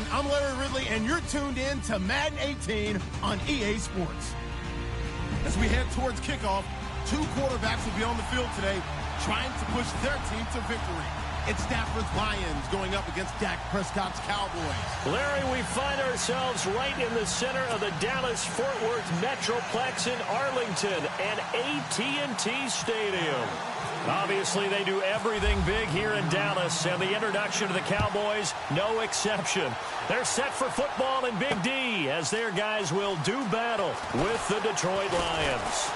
everyone. I'm Larry Ridley, and you're tuned in to Madden 18 on EA Sports. As we head towards kickoff, two quarterbacks will be on the field today trying to push their team to victory. It's Stafford's Lions going up against Dak Prescott's Cowboys. Larry, we find ourselves right in the center of the Dallas-Fort Worth Metroplex in Arlington and AT&T Stadium. Obviously, they do everything big here in Dallas, and the introduction to the Cowboys, no exception. They're set for football in Big D as their guys will do battle with the Detroit Lions.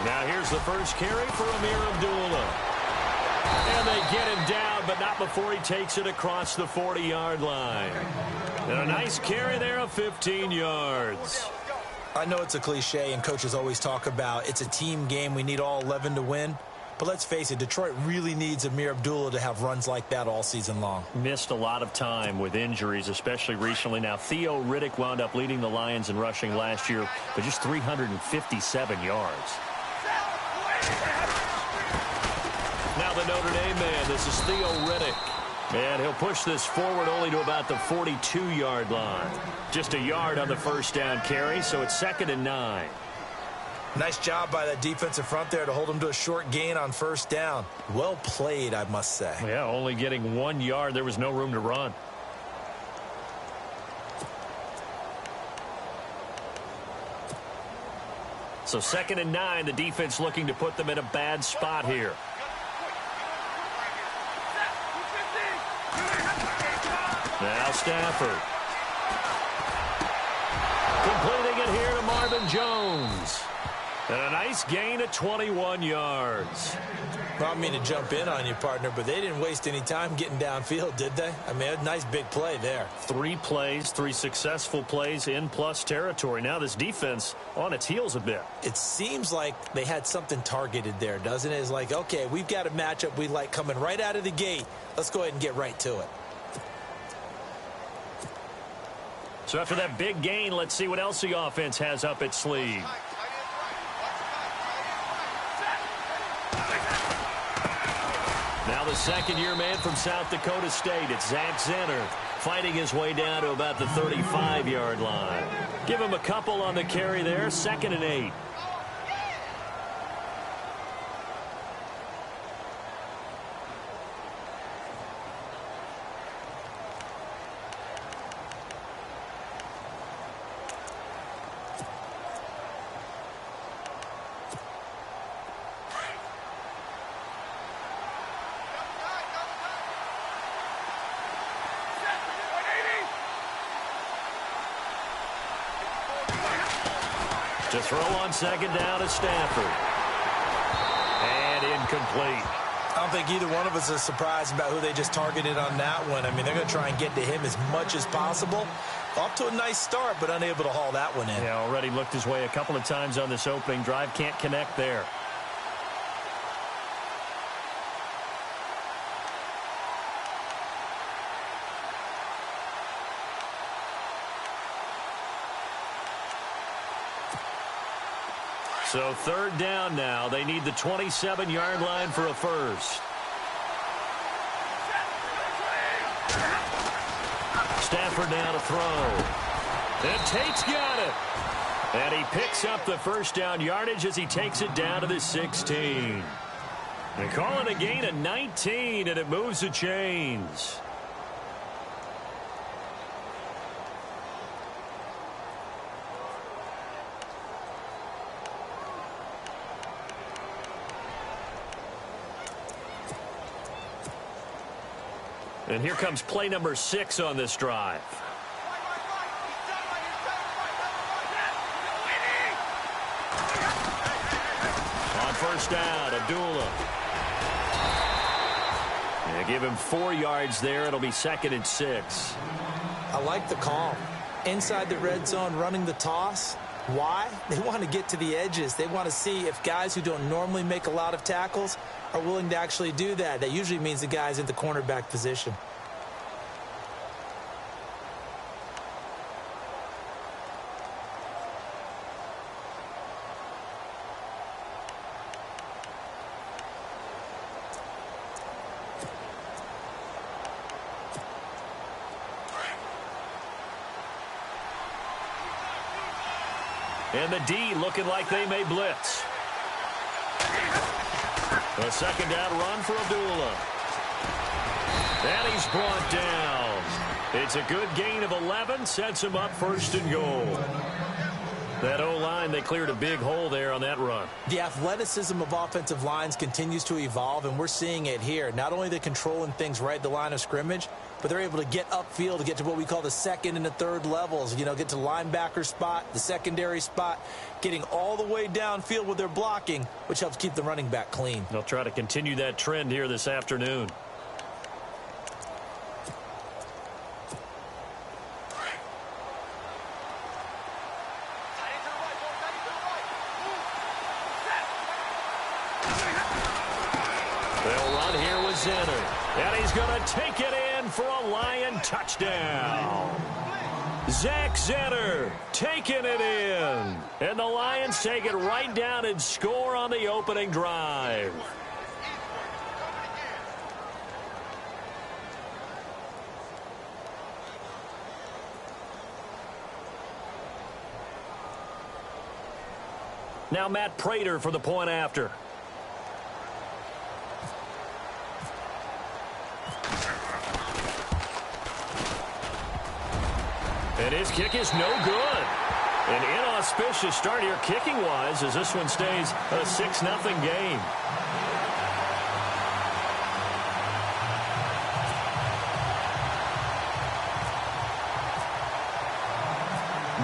Now here's the first carry for Amir Abdullah. And they get him down, but not before he takes it across the 40-yard line. And a nice carry there of 15 yards. I know it's a cliche, and coaches always talk about it's a team game. We need all 11 to win. But let's face it, Detroit really needs Amir Abdullah to have runs like that all season long. Missed a lot of time with injuries, especially recently. Now, Theo Riddick wound up leading the Lions in rushing last year, but just 357 yards. Now the Notre Dame man, this is Theo Riddick. And he'll push this forward only to about the 42-yard line. Just a yard on the first down carry, so it's 2nd and 9. Nice job by that defensive front there to hold him to a short gain on first down. Well played, I must say. Yeah, only getting 1 yard. There was no room to run. So 2nd and 9, the defense looking to put them in a bad spot here. Now Stafford. Completing it here to Marvin Jones. And a nice gain of 21 yards. Well, I mean to jump in on you, partner, but they didn't waste any time getting downfield, did they? I mean, a nice big play there. 3 plays, 3 successful plays in plus territory. Now this defense on its heels a bit. It seems like they had something targeted there, doesn't it? It's like, okay, we've got a matchup we like coming right out of the gate. Let's go ahead and get right to it. So after that big gain, let's see what else the offense has up its sleeve. Now the second-year man from South Dakota State, it's Zach Zenner, fighting his way down to about the 35-yard line. Give him a couple on the carry there, 2nd and 8. To throw on 2nd down is Stafford. And incomplete. I don't think either one of us is surprised about who they just targeted on that one. I mean, they're going to try and get to him as much as possible. Off to a nice start, but unable to haul that one in. Yeah, already looked his way a couple of times on this opening drive. Can't connect there. So 3rd down now. They need the 27-yard line for a first. Stafford now to throw. And Tate's got it. And he picks up the first down yardage as he takes it down to the 16. They call it a gain of 19, and it moves the chains. And here comes play number 6 on this drive. On first down, Abdullah. Yeah, give him 4 yards there. It'll be 2nd and 6. I like the call. Inside the red zone, running the toss. Why? They want to get to the edges. They want to see if guys who don't normally make a lot of tackles are willing to actually do that. That usually means the guy's in the cornerback position. And the D looking like they may blitz. A 2nd down run for Abdullah. And he's brought down. It's a good gain of 11. Sets him up 1st and goal. That O-line, they cleared a big hole there on that run. The athleticism of offensive lines continues to evolve, and we're seeing it here. Not only they're controlling things right at the line of scrimmage, but they're able to get upfield to get to what we call the 2nd and the 3rd levels. You know, get to linebacker spot, the secondary spot, getting all the way downfield with their blocking, which helps keep the running back clean. They'll try to continue that trend here this afternoon. They'll run here with Zenner. And he's going to take it in for a Lion touchdown. Zach Zenner taking it in. And the Lions take it right down and score on the opening drive. Now Matt Prater for the point after. And his kick is no good. An inauspicious start here kicking-wise as this one stays a 6-0 game.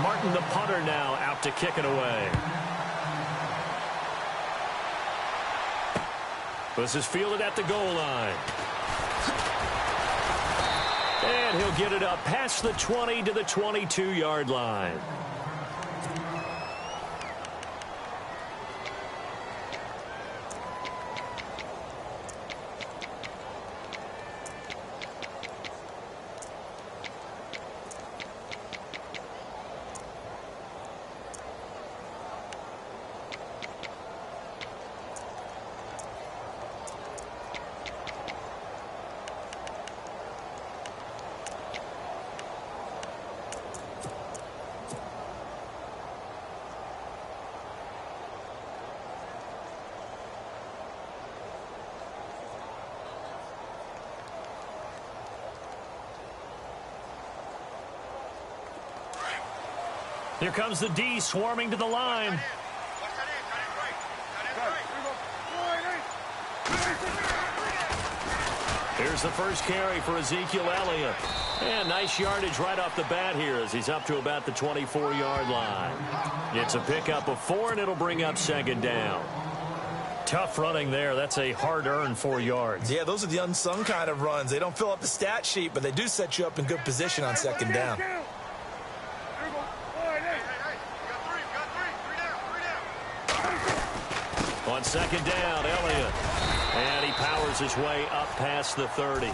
Martin, the punter, now out to kick it away. This is fielded at the goal line. And he'll get it up past the 20 to the 22-yard line. Here comes the D swarming to the line. Here's the first carry for Ezekiel Elliott. And nice yardage right off the bat here as he's up to about the 24-yard line. It's a pickup of 4, and it'll bring up 2nd down. Tough running there. That's a hard-earned 4 yards. Yeah, those are the unsung kind of runs. They don't fill up the stat sheet, but they do set you up in good position on 2nd down. On 2nd down, Elliott. And he powers his way up past the 30.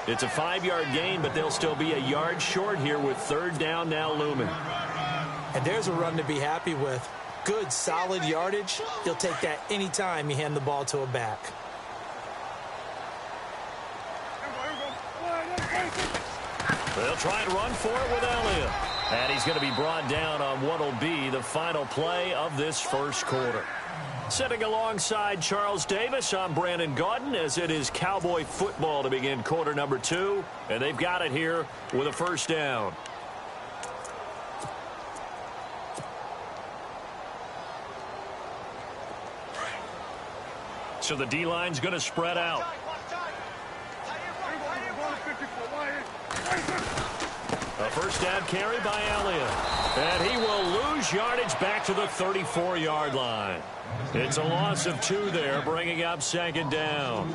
It's a 5-yard gain, but they'll still be a yard short here with 3rd down now looming. And there's a run to be happy with. Good, solid yardage. You'll take that anytime you hand the ball to a back. They'll try and run for it with Elliott. And he's going to be brought down on what will be the final play of this first quarter. Sitting alongside Charles Davis, I'm Brandon Gaudin as it is Cowboy football to begin quarter number 2. And they've got it here with a 1st down. So the D-line's going to spread out. A first down carry by Elliott. And he will lose yardage back to the 34-yard line. It's a loss of 2 there, bringing up second down.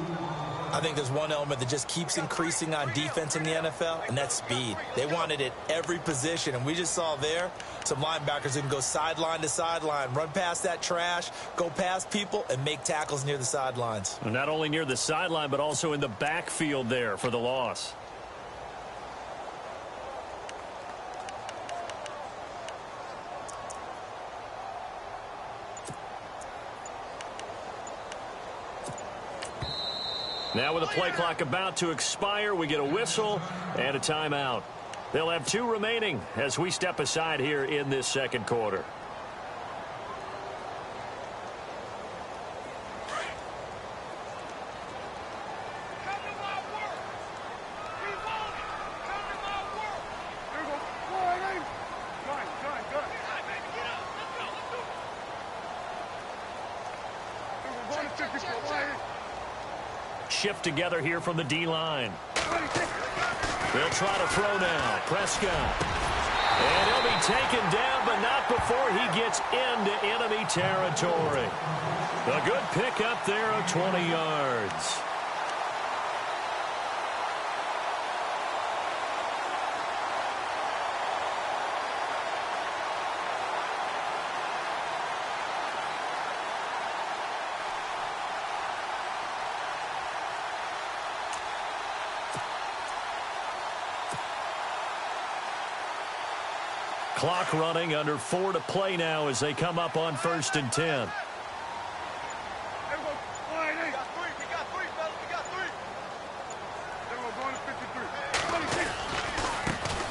I think there's one element that just keeps increasing on defense in the NFL, and that's speed. They want it at every position, and we just saw there some linebackers who can go sideline to sideline, run past that trash, go past people, and make tackles near the sidelines. And not only near the sideline, but also in the backfield there for the loss. Now with the play clock about to expire, we get a whistle and a timeout. They'll have 2 remaining as we step aside here in this second quarter. Shift together here from the D-line. They'll try to throw now. Prescott. And he'll be taken down, but not before he gets into enemy territory. A good pickup there of 20 yards. Clock running, under 4 to play now as they come up on 1st and 10.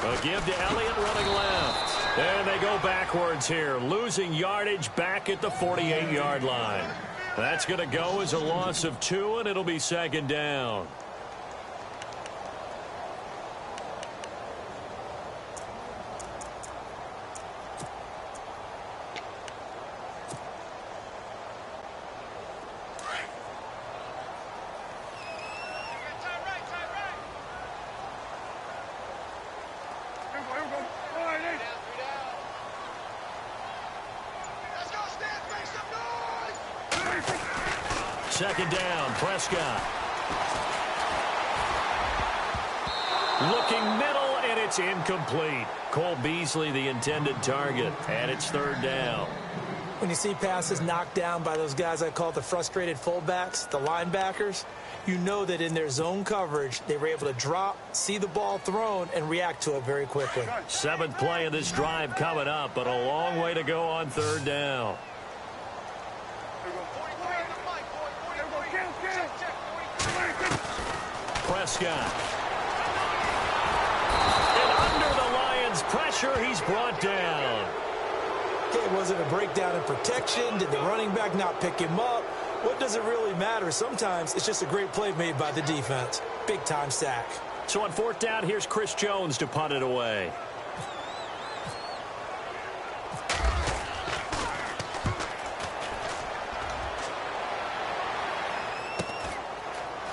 A give to Elliott running left. And they go backwards here, losing yardage back at the 48-yard line. That's going to go as a loss of 2, and it'll be second down. Second down, Prescott. Looking middle, and it's incomplete. Cole Beasley, the intended target, and it's 3rd down. When you see passes knocked down by those guys I call the frustrated fullbacks, the linebackers, you know that in their zone coverage, they were able to drop, see the ball thrown, and react to it very quickly. 7th play of this drive coming up, but a long way to go on 3rd down. Prescott. And under the Lions' pressure, he's brought down. Okay, was it a breakdown in protection? Did the running back not pick him up? What does it really matter? Sometimes it's just a great play made by the defense. Big-time sack. So on 4th down, here's Chris Jones to punt it away.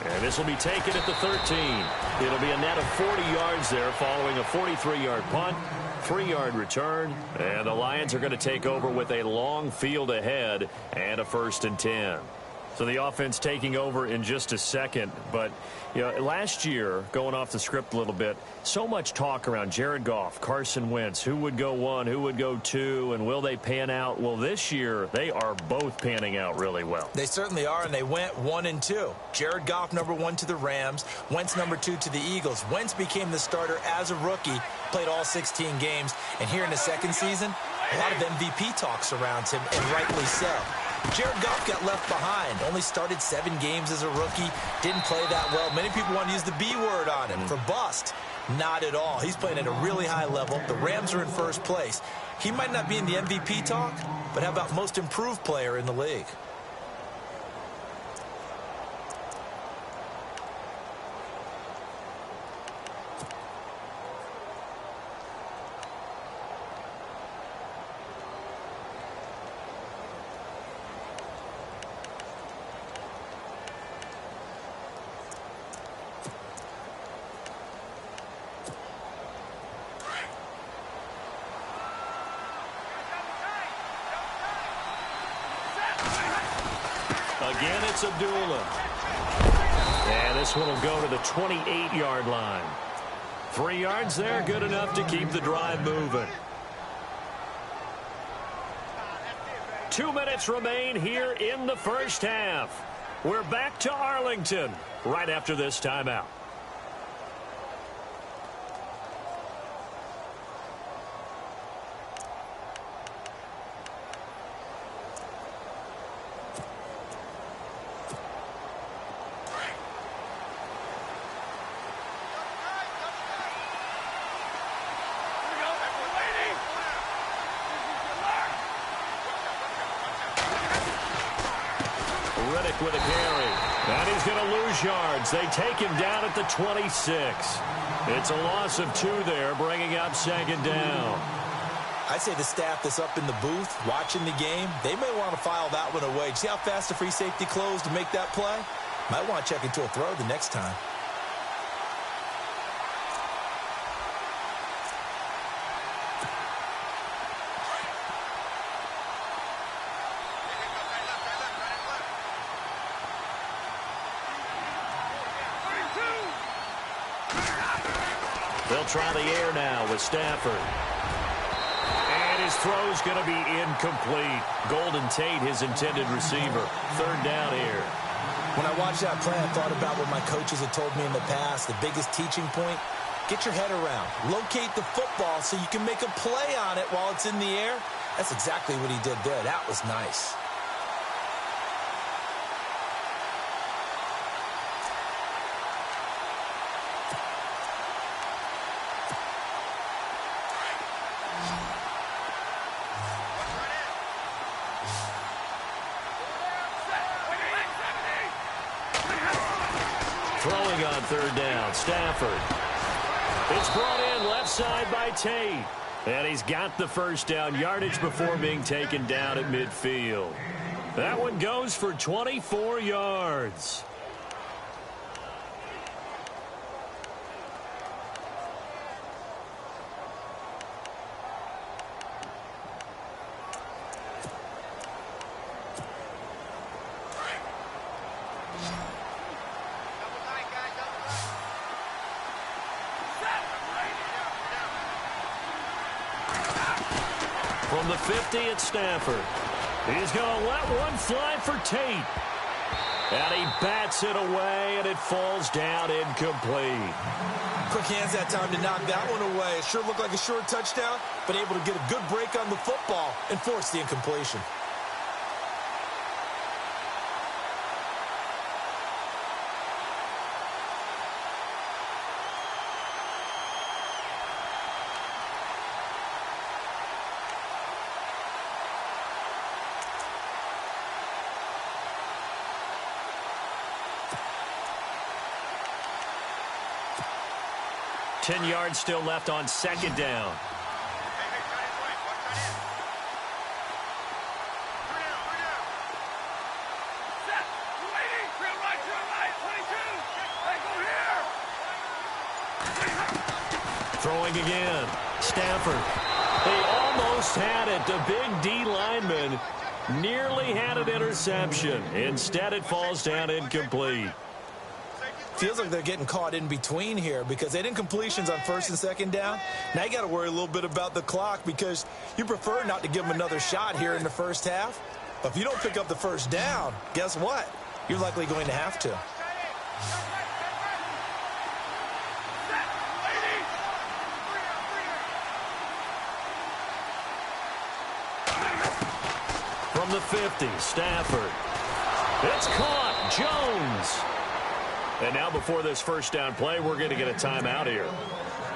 And this will be taken at the 13. It'll be a net of 40 yards there following a 43-yard punt, 3-yard return, and the Lions are going to take over with a long field ahead and a 1st and 10. So the offense taking over in just a second. But, you know, last year, going off the script a little bit, so much talk around Jared Goff, Carson Wentz, who would go 1, who would go 2, and will they pan out? Well, this year, they are both panning out really well. They certainly are, and they went 1 and 2. Jared Goff, number 1 to the Rams. Wentz, number 2 to the Eagles. Wentz became the starter as a rookie, played all 16 games. And here in the second season, a lot of MVP talk surrounds him, and rightly so. Jared Goff got left behind, only started 7 games as a rookie, didn't play that well. Many people want to use the B word on him for bust. Not at all. He's playing at a really high level. The Rams are in first place. He might not be in the MVP talk, but how about most improved player in the league? Again, it's Abdullah. And this one will go to the 28-yard line. 3 yards there, good enough to keep the drive moving. 2 minutes remain here in the first half. We're back to Arlington right after this timeout. With a carry. And he's going to lose yards. They take him down at the 26. It's a loss of 2 there, bringing up second down. I'd say the staff that's up in the booth watching the game, they may want to file that one away. See how fast the free safety closed to make that play? Might want to check into a throw the next time. They'll try the air now with Stafford. And his throw's going to be incomplete. Golden Tate, his intended receiver. Third down here. When I watched that play, I thought about what my coaches had told me in the past. The biggest teaching point, get your head around. Locate the football so you can make a play on it while it's in the air. That's exactly what he did there. That was nice. Throwing on third down, Stafford. It's brought in left side by Tate. And he's got the first down yardage before being taken down at midfield. That one goes for 24 yards. From the 50, it's Stafford. He's going to let one fly for Tate. And he bats it away, and it falls down incomplete. Quick hands that time to knock that one away. It sure looked like a short touchdown, but able to get a good break on the football and force the incompletion. Ten yards still left on second down. Throwing again. Stafford. They almost had it. The big D lineman nearly had an interception. Instead, it falls down incomplete. Feels like they're getting caught in between here because they did incompletions on first and second down. Now you got to worry a little bit about the clock because you prefer not to give them another shot here in the first half. But if you don't pick up the first down, guess what? You're likely going to have to. From the 50, Stafford. It's caught. Jones. And now before this first down play, we're going to get a timeout here.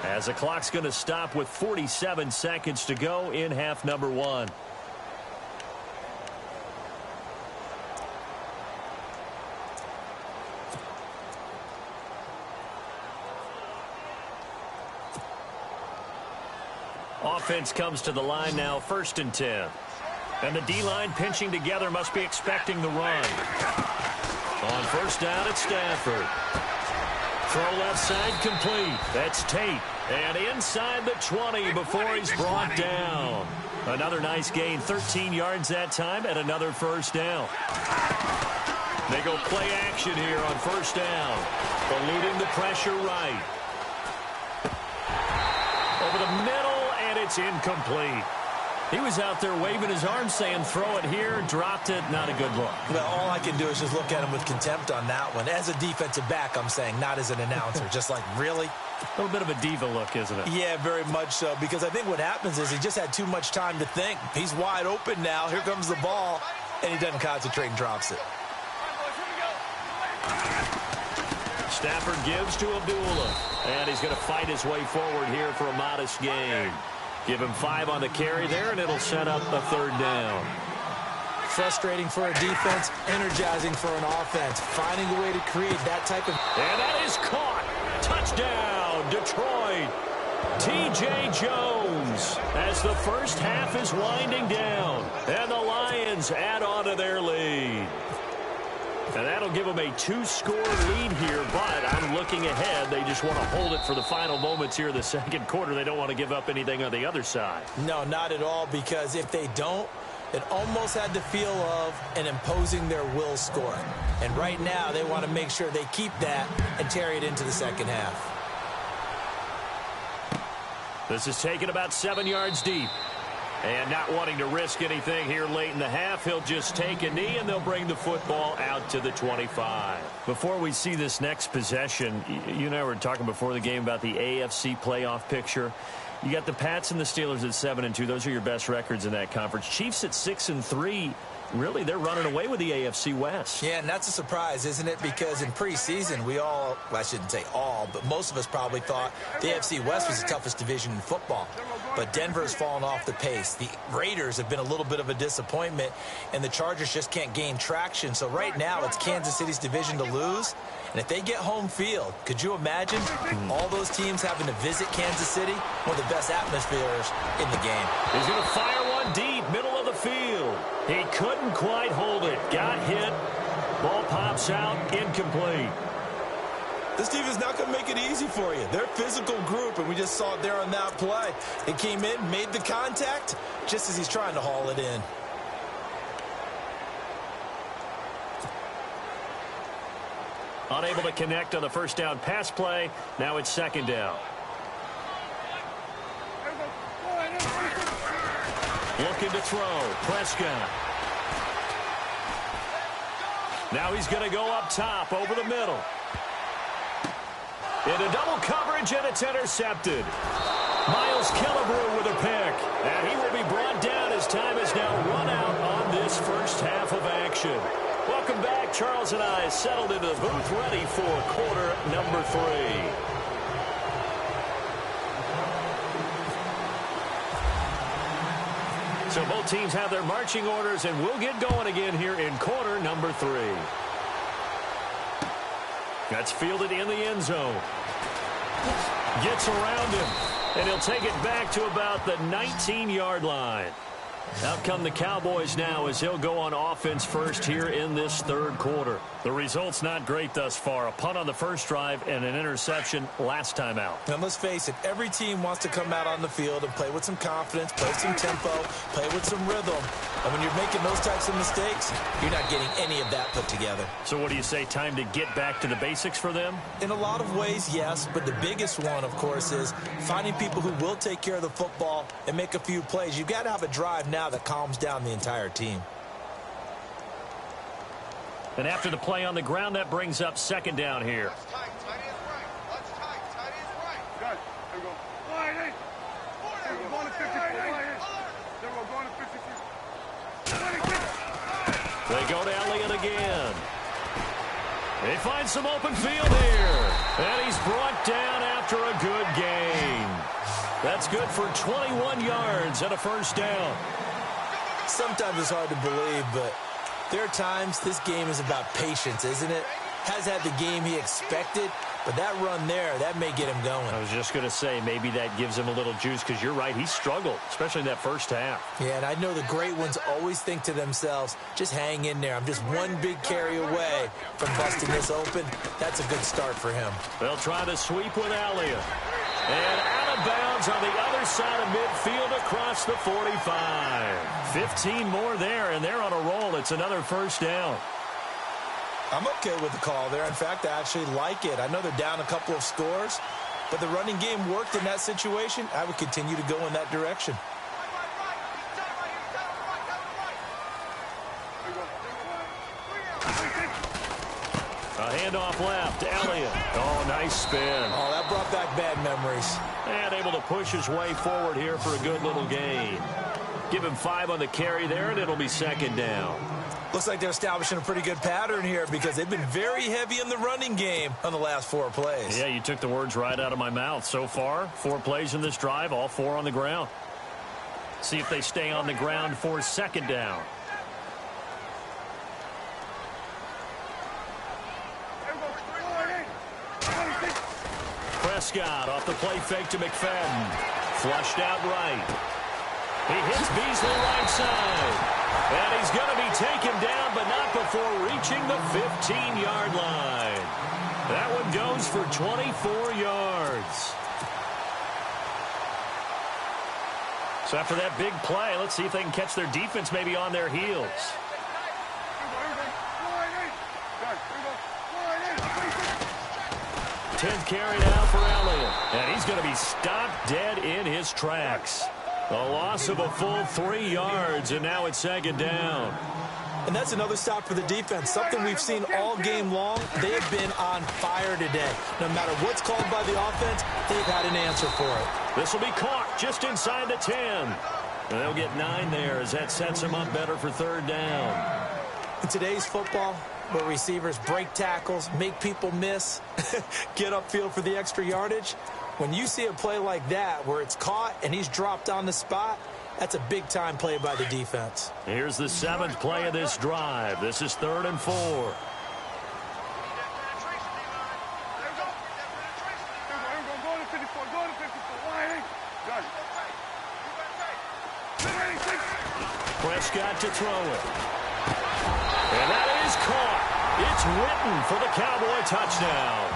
As the clock's going to stop with 47 seconds to go in half number 1. Offense comes to the line now, 1st and 10. And the D-line pinching together must be expecting the run. On first down, it's Stafford. Throw left side complete. That's Tate. And inside the 20 before he's brought down. Another nice gain, 13 yards that time, and another first down. They go play action here on first down. Eluding the pressure right. Over the middle, and it's incomplete. He was out there waving his arms saying, throw it here, dropped it, not a good look. Well, all I can do is just look at him with contempt on that one. As a defensive back, I'm saying, not as an announcer. Just like, really? A little bit of a diva look, isn't it? Yeah, very much so, because I think what happens is he just had too much time to think. He's wide open now. Here comes the ball, and he doesn't concentrate and drops it. Stafford gives to Abdullah, and he's going to fight his way forward here for a modest gain. Give him 5 on the carry there, and it'll set up a third down. Frustrating for a defense, energizing for an offense. Finding a way to create that type of... And that is caught. Touchdown, Detroit. T.J. Jones as the first half is winding down. And the Lions add on to their lead. And that'll give them a 2-score lead here, but I'm looking ahead. They just want to hold it for the final moments here in the second quarter. They don't want to give up anything on the other side. No, not at all, because if they don't, it almost had the feel of an imposing their will scoring. And right now, they want to make sure they keep that and carry it into the second half. This is taken about 7 yards deep. And not wanting to risk anything here late in the half, he'll just take a knee, and they'll bring the football out to the 25. Before we see this next possession, you and I were talking before the game about the AFC playoff picture. You got the Pats and the Steelers at 7-2. Those are your best records in that conference. Chiefs at 6-3. Really, they're running away with the AFC West. Yeah, and that's a surprise, isn't it? Because in preseason, we all, well, I shouldn't say all, but most of us probably thought the AFC West was the toughest division in football. But Denver's fallen off the pace. The Raiders have been a little bit of a disappointment, and the Chargers just can't gain traction. So right now, it's Kansas City's division to lose. And if they get home field, could you imagine all those teams having to visit Kansas City? One of the best atmospheres in the game. He's going to fire one deep, middle of the field. He couldn't quite hold it. Got hit. Ball pops out, incomplete. This team is not going to make it easy for you. They're a physical group, and we just saw it there on that play. It came in, made the contact, just as he's trying to haul it in. Unable to connect on the first down pass play. Now it's second down. Looking to throw. Prescott. Now he's going to go up top over the middle. Into double coverage, and it's intercepted. Miles Killebrew with a pick. And he will be brought down as time is now run out on this first half of action. Welcome back. Charles and I settled into the booth, ready for quarter number 3. So both teams have their marching orders, and we'll get going again here in quarter number 3. That's fielded in the end zone. Gets around him, and he'll take it back to about the 19-yard line. Out come the Cowboys now as he'll go on offense first here in this third quarter. The result's not great thus far. A punt on the first drive and an interception last time out. And let's face it, every team wants to come out on the field and play with some confidence, play with some tempo, play with some rhythm. And when you're making those types of mistakes, you're not getting any of that put together. So what do you say, time to get back to the basics for them? In a lot of ways, yes, but the biggest one, of course, is finding people who will take care of the football and make a few plays. You've got to have a drive now that calms down the entire team. And after the play on the ground, that brings up second down here. They go to Elliott again. They find some open field here. And he's brought down after a good gain. That's good for 21 yards and a first down. Sometimes it's hard to believe, but there are times this game is about patience, isn't it? Has had the game he expected, but that run there, that may get him going. I was just going to say, maybe that gives him a little juice, because you're right, he struggled, especially in that first half. Yeah, and I know the great ones always think to themselves, just hang in there. I'm just one big carry away from busting this open. That's a good start for him. They'll try to sweep with Elliott. And out of bounds on the other side of midfield across the 45. 15 more there, and they're on a roll. It's another first down. I'm okay with the call there. In fact, I actually like it. I know they're down a couple of scores, but the running game worked in that situation. I would continue to go in that direction. A handoff left. Elliott. Oh, nice spin. Oh, that brought back bad memories. And able to push his way forward here for a good little gain. Give him 5 on the carry there, and it'll be second down. Looks like they're establishing a pretty good pattern here because they've been very heavy in the running game on the last 4 plays. Yeah, you took the words right out of my mouth. So far, 4 plays in this drive, all 4 on the ground. See if they stay on the ground for second down. Prescott off the play fake to McFadden. Flushed out right. He hits Beasley right side. And he's going to be taken down, but not before reaching the 15-yard line. That one goes for 24 yards. So after that big play, let's see if they can catch their defense maybe on their heels. Tenth carry now for Elliott. And he's going to be stopped dead in his tracks. A loss of a full 3 yards, and now it's second down. And that's another stop for the defense, something we've seen all game long. They have been on fire today. No matter what's called by the offense, they've had an answer for it. This will be caught just inside the 10. And they'll get 9 there as that sets them up better for third down. In today's football, where receivers break tackles, make people miss, get upfield for the extra yardage, when you see a play like that where it's caught and he's dropped on the spot, that's a big-time play by the defense. Here's the 7th play of this drive. This is 3rd and 4. Prescott to throw it. And that is caught. It's Witten for the Cowboy touchdown.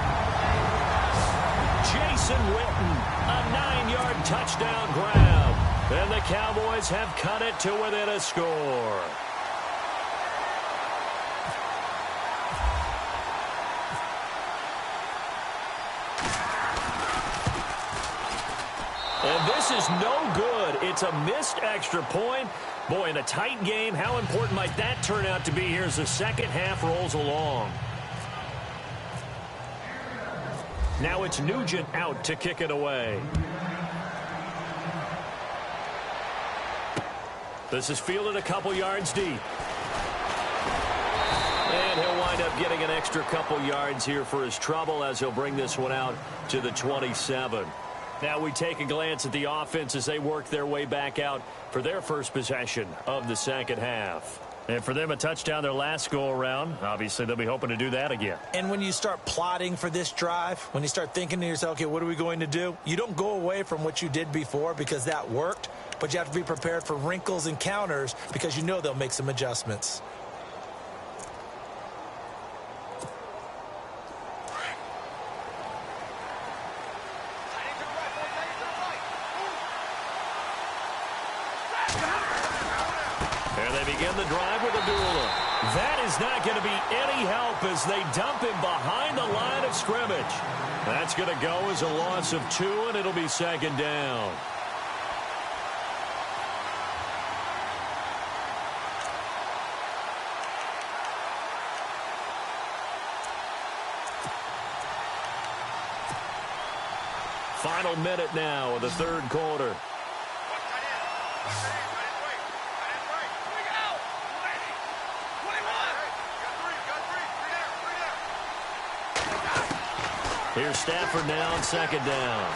Jason Witten, a 9-yard touchdown grab. And the Cowboys have cut it to within a score. And this is no good. It's a missed extra point. Boy, in a tight game, how important might that turn out to be here as the second half rolls along? Now it's Nugent out to kick it away. This is fielded a couple yards deep. And he'll wind up getting an extra couple yards here for his trouble as he'll bring this one out to the 27. Now we take a glance at the offense as they work their way back out for their first possession of the second half. And for them, a touchdown their last go-around. Obviously, they'll be hoping to do that again. And when you start plotting for this drive, when you start thinking to yourself, okay, what are we going to do? You don't go away from what you did before because that worked, but you have to be prepared for wrinkles and counters because you know they'll make some adjustments. Begin the drive with Abdullah. That is not going to be any help as they dump him behind the line of scrimmage. That's going to go as a loss of 2, and it'll be second down. Final minute now of the third quarter. Here's Stafford now on second down.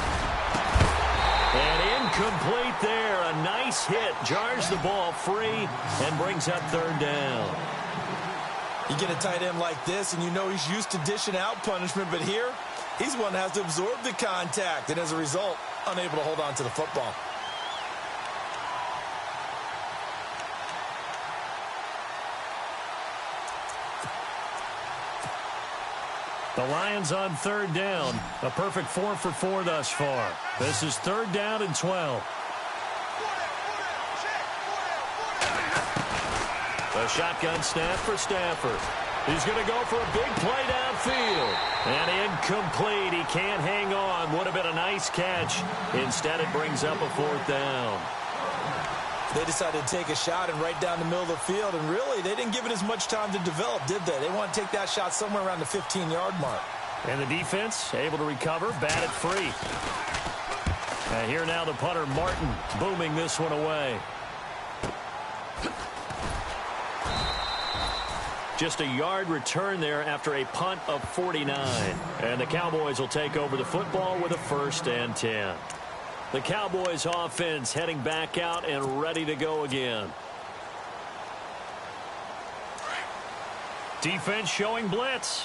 And incomplete there. A nice hit. Jars the ball free and brings up third down. You get a tight end like this, and you know he's used to dishing out punishment, but here, he's one that has to absorb the contact, and as a result, unable to hold on to the football. The Lions on third down. A perfect 4 for 4 thus far. This is third down and 12. A shotgun snap for Stafford. He's going to go for a big play downfield. And incomplete. He can't hang on. Would have been a nice catch. Instead, it brings up a 4th down. They decided to take a shot and right down the middle of the field. And really, they didn't give it as much time to develop, did they? They want to take that shot somewhere around the 15-yard mark. And the defense able to recover, batted free. And here now the punter, Martin, booming this one away. Just a yard return there after a punt of 49. And the Cowboys will take over the football with a 1st and 10. The Cowboys offense heading back out and ready to go again. Defense showing blitz.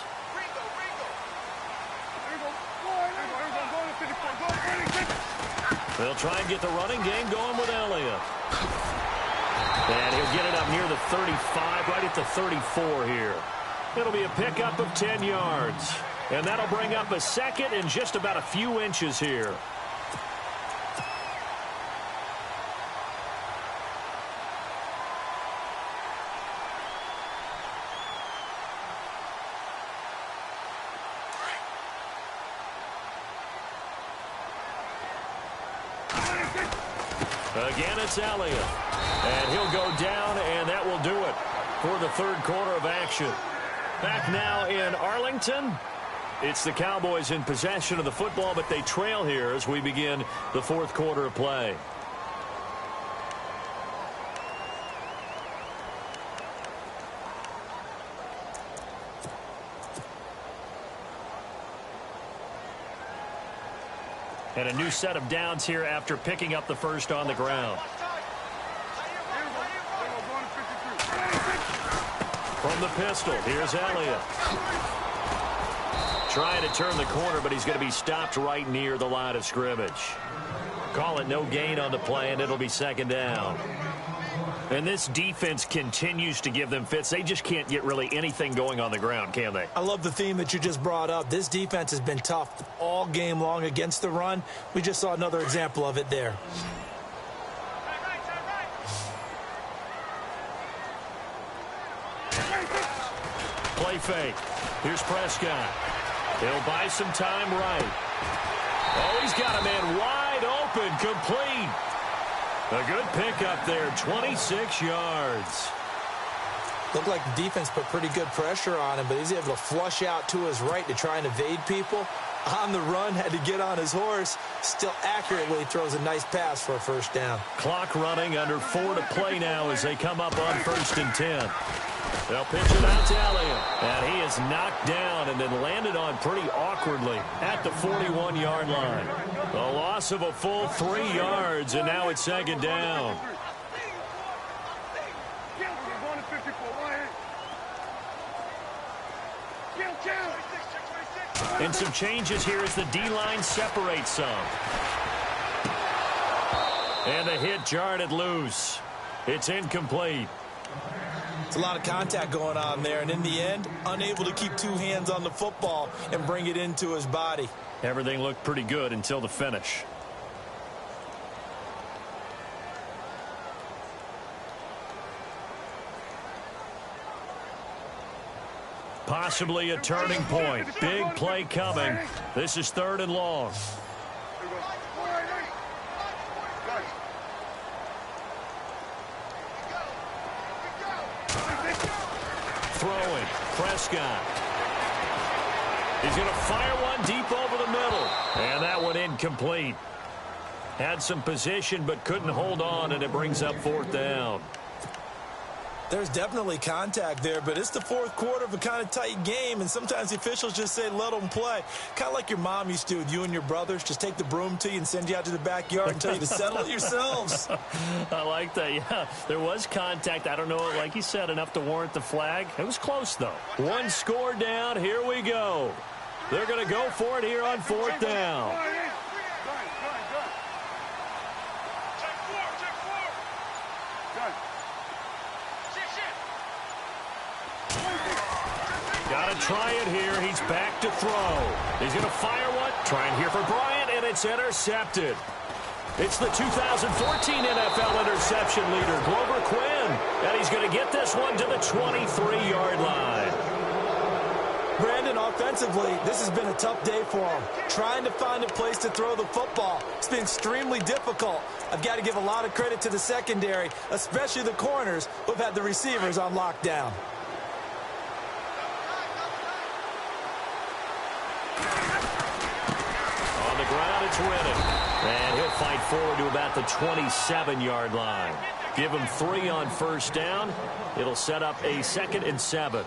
They'll try and get the running game going with Elliott. And he'll get it up near the 35, right at the 34 here. It'll be a pickup of 10 yards. And that'll bring up a 2nd and just about a few inches here. Again, it's Elliott. And he'll go down, and that will do it for the 3rd quarter of action. Back now in Arlington. It's the Cowboys in possession of the football, but they trail here as we begin the 4th quarter of play. And a new set of downs here after picking up the 1st on the ground. From the pistol, here's Elliott. Trying to turn the corner, but he's going to be stopped right near the line of scrimmage. Call it no gain on the play, and it'll be 2nd down. And this defense continues to give them fits. They just can't get really anything going on the ground, can they? I love the theme that you just brought up. This defense has been tough all game long against the run. We just saw another example of it there. Play fake. Here's Prescott. He'll buy some time right. Oh, he's got a man wide open, complete. A good pickup there, 26 yards. Looked like the defense put pretty good pressure on him, but he's able to flush out to his right to try and evade people. On the run, had to get on his horse. Still accurately throws a nice pass for a 1st down. Clock running, under 4 to play now as they come up on 1st and 10. They'll pitch it out to Elliott. And he is knocked down and then landed on pretty awkwardly at the 41-yard line. A loss of a full 3 yards, and now it's 2nd down. And some changes here as the D-line separates some. And the hit jarred it loose. It's incomplete. It's a lot of contact going on there, and in the end, unable to keep 2 hands on the football and bring it into his body. Everything looked pretty good until the finish. Possibly a turning point. Big play coming. This is 3rd and long. Throwing. Prescott. He's going to fire one deep over the middle. And that one incomplete. Had some position but couldn't hold on, and it brings up 4th down. There's definitely contact there, but it's the 4th quarter of a kind of tight game, and sometimes the officials just say, let them play. Kind of like your mom used to with you and your brothers. Just take the broom to you and send you out to the backyard and tell you to settle it yourselves. I like that, yeah. There was contact. I don't know, like you said, enough to warrant the flag. It was close, though. 1 score down. Here we go. They're going to go for it here on 4th down. Got to try it here. He's back to throw. He's going to fire one. Trying here for Bryant, and it's intercepted. It's the 2014 NFL interception leader, Glover Quinn. And he's going to get this one to the 23-yard line. Brandon, offensively, this has been a tough day for him. Trying to find a place to throw the football. It's been extremely difficult. I've got to give a lot of credit to the secondary, especially the corners who've had the receivers on lockdown. On the ground, it's Rennan. And he'll fight forward to about the 27-yard line. Give him 3 on first down. It'll set up a 2nd and 7.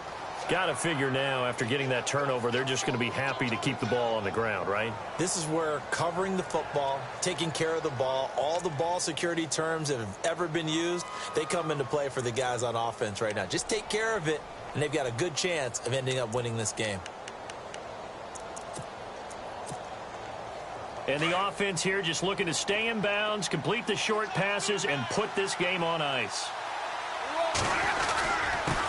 Got to figure now, after getting that turnover, they're just going to be happy to keep the ball on the ground, right? This is where covering the football, taking care of the ball, all the ball security terms that have ever been used, they come into play for the guys on offense right now. Just take care of it, and they've got a good chance of ending up winning this game. And the offense here just looking to stay in bounds, complete the short passes, and put this game on ice.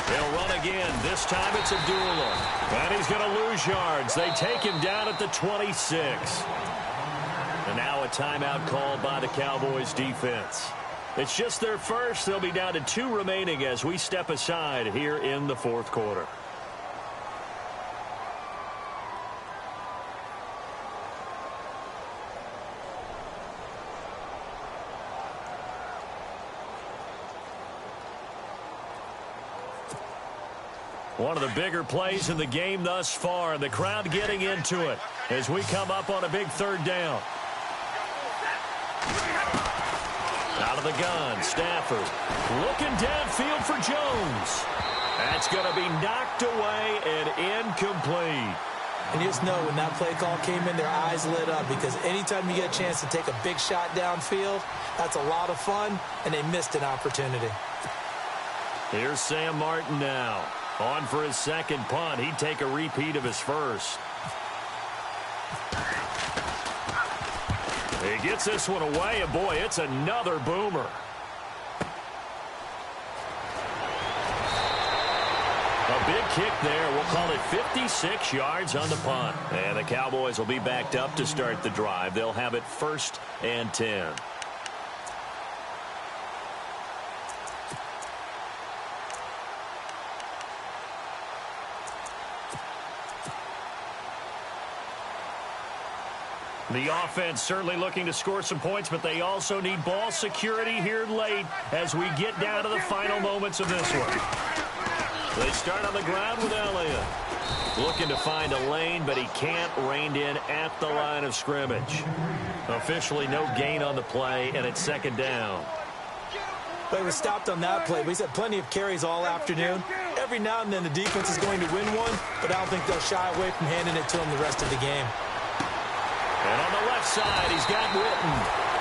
They'll run again. This time it's Abdullah. And he's going to lose yards. They take him down at the 26. And now a timeout called by the Cowboys defense. It's just their first. They'll be down to 2 remaining as we step aside here in the 4th quarter. One of the bigger plays in the game thus far, and the crowd getting into it as we come up on a big 3rd down. Out of the gun, Stafford looking downfield for Jones. That's going to be knocked away and incomplete. And you just know when that play call came in, their eyes lit up, because anytime you get a chance to take a big shot downfield, that's a lot of fun, and they missed an opportunity. Here's Sam Martin now. On for his 2nd punt. He'd take a repeat of his first. He gets this one away, and boy, it's another boomer. A big kick there. We'll call it 56 yards on the punt. And the Cowboys will be backed up to start the drive. They'll have it 1st and 10. The offense certainly looking to score some points, but they also need ball security here late as we get down to the final moments of this one. They start on the ground with Elliott. Looking to find a lane, but he can't rein in at the line of scrimmage. Officially no gain on the play, and it's 2nd down. But he was stopped on that play, but he's had plenty of carries all afternoon. Every now and then the defense is going to win one, but I don't think they'll shy away from handing it to him the rest of the game. And on the left side, he's got Witten.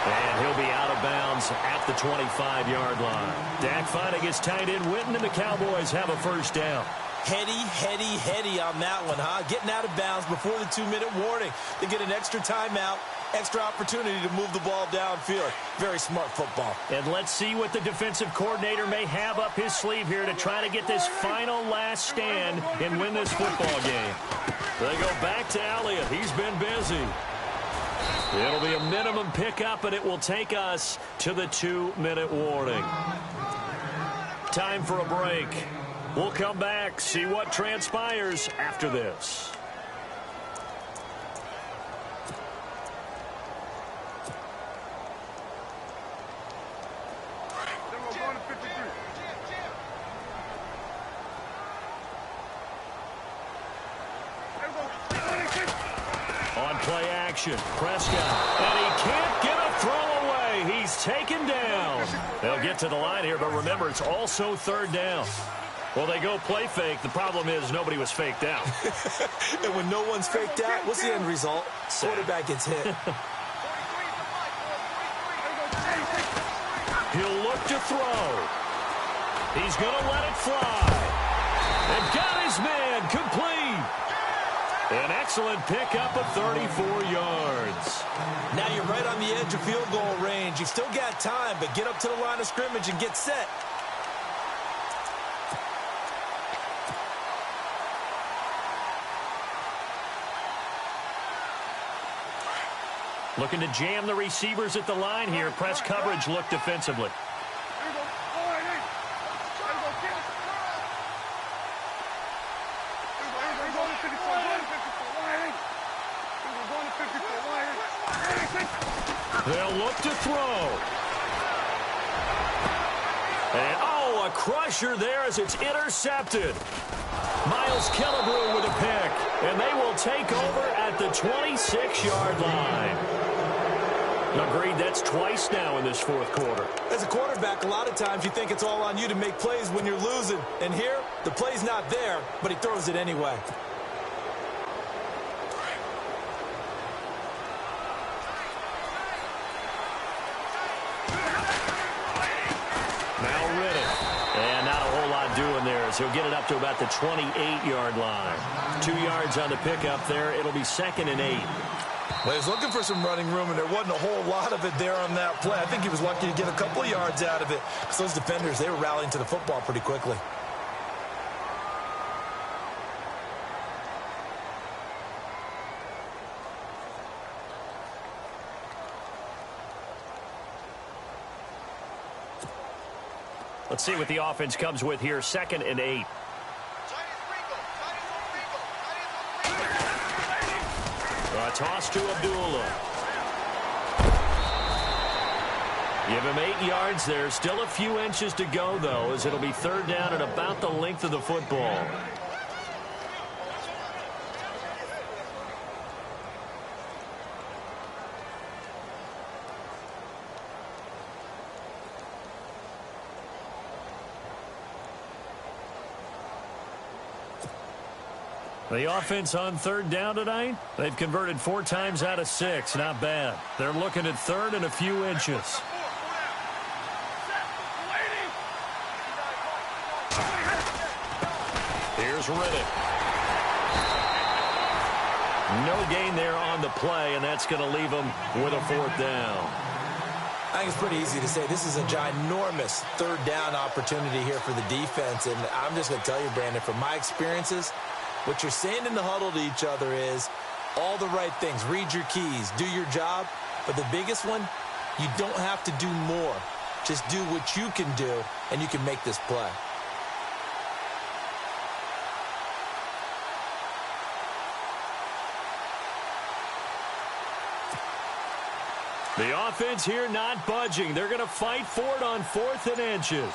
And he'll be out of bounds at the 25-yard line. Dak finding his tight end Witten, and the Cowboys have a 1st down. Heady on that one, huh? Getting out of bounds before the 2-minute warning. They get an extra timeout, extra opportunity to move the ball downfield. Very smart football. And let's see what the defensive coordinator may have up his sleeve here to try to get this final last stand and win this football game. They go back to Elliott. He's been busy. It'll be a minimum pickup, and it will take us to the 2-minute warning. Time for a break. We'll come back, see what transpires after this. On play action, Prescott, and he can't get a throw away. He's taken down. They'll get to the line here, but remember, it's also 3rd down. Well, they go play fake. The problem is nobody was faked out. And when no one's faked out, what's the end result? Quarterback gets hit. He'll look to throw. He's going to let it fly. And got his man complete. An excellent pickup of 34 yards. Now you're right on the edge of field goal range. You've still got time, but get up to the line of scrimmage and get set. Looking to jam the receivers at the line here. Press coverage look defensively. They'll look to throw. And, oh, a crusher there as it's intercepted. Miles Killebrew with a pick. And they will take over at the 26-yard line. Agreed, that's twice now in this fourth quarter. As a quarterback, a lot of times you think it's all on you to make plays when you're losing. And here, the play's not there, but he throws it anyway. Now Riddick. And not a whole lot doing there as he'll get it up to about the 28-yard line. 2 yards on the pickup there. It'll be 2nd and 8. Well, he was looking for some running room, and there wasn't a whole lot of it there on that play. I think he was lucky to get a couple of yards out of it because those defenders, they were rallying to the football pretty quickly. Let's see what the offense comes with here. 2nd and 8. Toss to Abdullah. Give him 8 yards there. Still a few inches to go, though, as it'll be 3rd down at about the length of the football. The offense on 3rd down tonight, they've converted 4 times out of 6. Not bad. They're looking at 3rd and a few inches. Here's Riddick. No gain there on the play, and that's going to leave them with a 4th down. I think it's pretty easy to say this is a ginormous 3rd down opportunity here for the defense. And I'm just going to tell you, Brandon, from my experiences, what you're saying in the huddle to each other is all the right things. Read your keys. Do your job. But the biggest one, you don't have to do more. Just do what you can do, and you can make this play. The offense here not budging. They're going to fight for it on 4th and inches.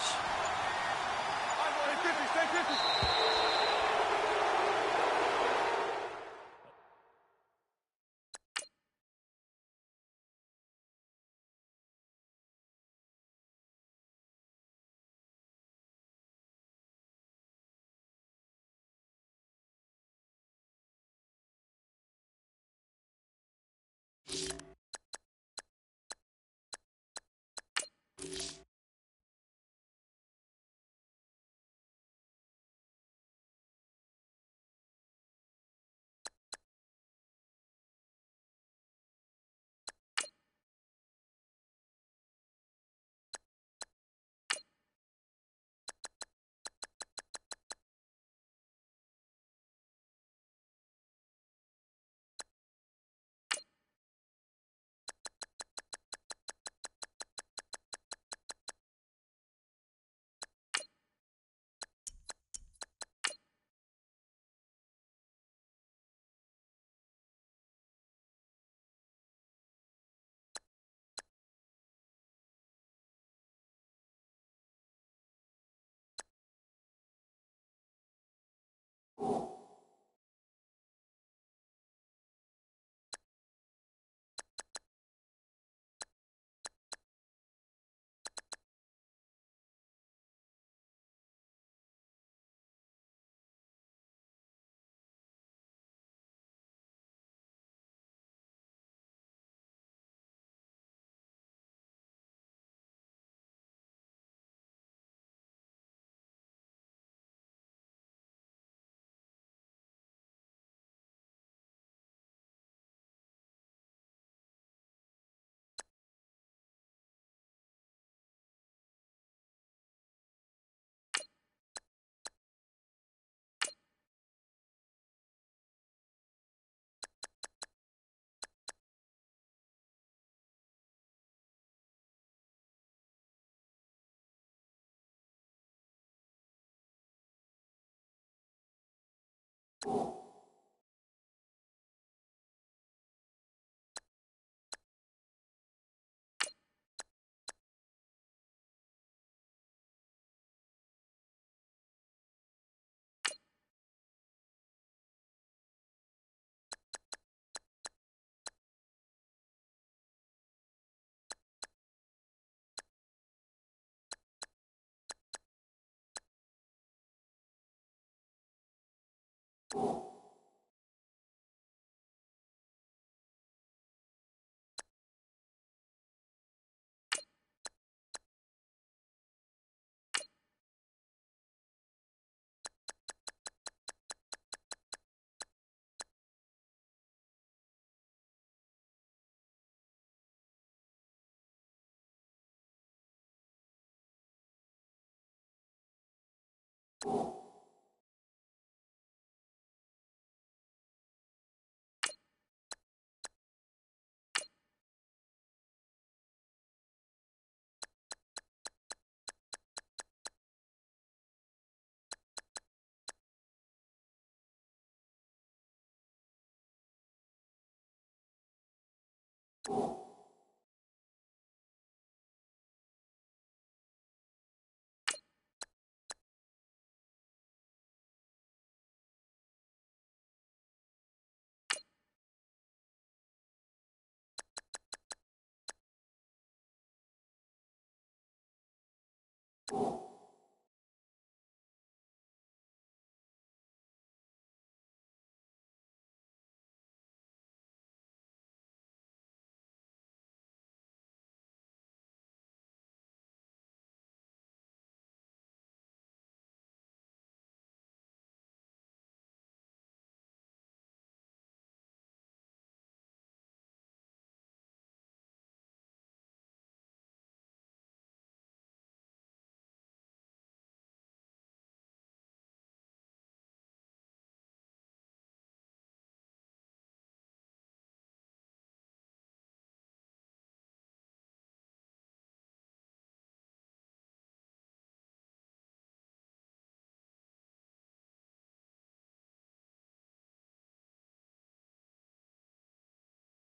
You